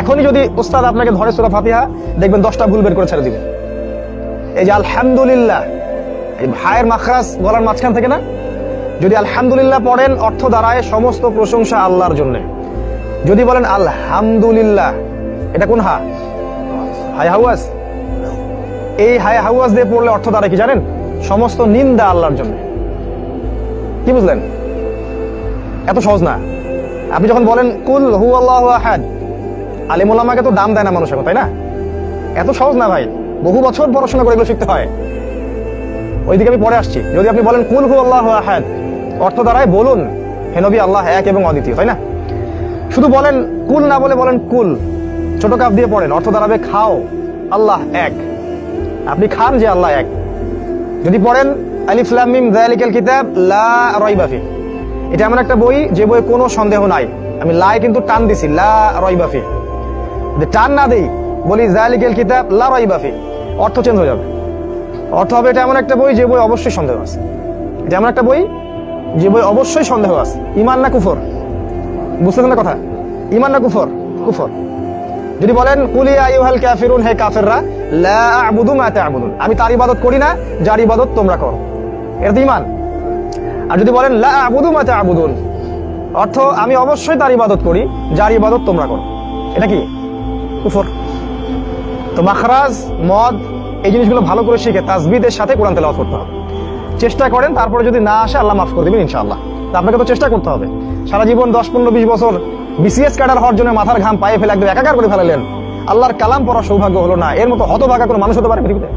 এখনই যদি ওস্তাদ আপনাকে ধরে সূরা ফাতিহা, দেখবেন 10টা ভুল বের করে ছেড়ে দিবে। এই যে আলহামদুলিল্লাহ, এই হায়ের মাখরাজ গলার মাঝখান থেকে না, যদি আলহামদুলিল্লাহ পড়েন অর্থ দাঁড়ায় সমস্ত প্রশংসা আল্লাহর জন্য। যদি বলেন আলহামদুলিল্লাহ, এটা কোন হা? হায় হাওয়াজ। এই হায় হাওয়াজ দিয়ে পড়লে অর্থ দাঁড়ায় কি জানেন? সমস্ত নিন্দা আল্লাহর জন্য। কি বুঝলেন? এত সহজ না। আপনি যখন বলেন কুল হুয়াল্লাহু আহাদ, আলিম উলামাকে তো দাম দেয় না মানুষ এখন, তাই না? এত সহজ না ভাই, বহু বছর পড়াশোনা করে এগুলো শিখতে হয়। ওইদিকে আমি পরে আসছি। যদি আপনি বলেন কুল হুয়াল্লাহু আহাদ, অর্থ দাঁড়ায় বলুন হে নবী আল্লাহ এক এবং অদ্বিতীয়, তাই না? শুধু বলেন কুল না বলে বলেন কুল, ছোট কাপ দিয়ে পড়েন, অর্থ দাঁড়াবে খাও, আল্লাহ এক, আপনি খান যে আল্লাহ এক। যদি পড়েন আলিফ লাম মিম যালিকাল কিতাব লা রাইবা ফি, এটা এমন একটা বই যে বইয়ে কোনো সন্দেহ নাই, আমি লাই কিন্তু টান দিছি, লা রাইবা ফি। যদি টান না দেই, বলি যালিকাল কিতাব লা রাইবা ফি, অর্থ চেঞ্জ হয়ে যাবে। অর্থ হবে এটা এমন একটা বই যে বই অবশ্যই সন্দেহ আছে, এটা এমন একটা বই যে বই অবশ্যই সন্দেহ আছে। ঈমান না কুফর? বুঝতেছেন না কথা? ঈমান না কুফর? কুফর। যদি বলেন কুল ইয়া আইয়ুহাল কাফিরুন, হে কাফেররা, লা আ'বুদু মা তা'বুদুন, আমি তার ইবাদত করি না যার ইবাদত তোমরা করো, এটা তো ঈমান। আর যদি বলেন লা আ'বুদু মা তা'বুদুন, অর্থ আমি অবশ্যই তার ইবাদত করি যার ইবাদত তোমরা করো, এটা কি? কুফর। তো মাখরাজ, মদ, এই জিনিসগুলো ভালো করে শিখে তাসবিদের সাথে কোরআন তেলাওয়াত করতে হবে। চেষ্টা করেন, তারপরে যদি না আসে আল্লাহ মাফ করে দিবেন ইনশাআল্লাহ। তা আপনাকে তো চেষ্টা করতে হবে। সারা জীবন 10, 15, 20 বছর বিসিএস ক্যাডার হওয়ার জন্য মাথার ঘাম পায়ে ফেলে একদম একাকার করে ফেলালেন, আল্লাহর কালাম পড়ার সৌভাগ্য হলো না। এর মতো হতভাগা কোনো মানুষ হতে পারে পৃথিবীতে?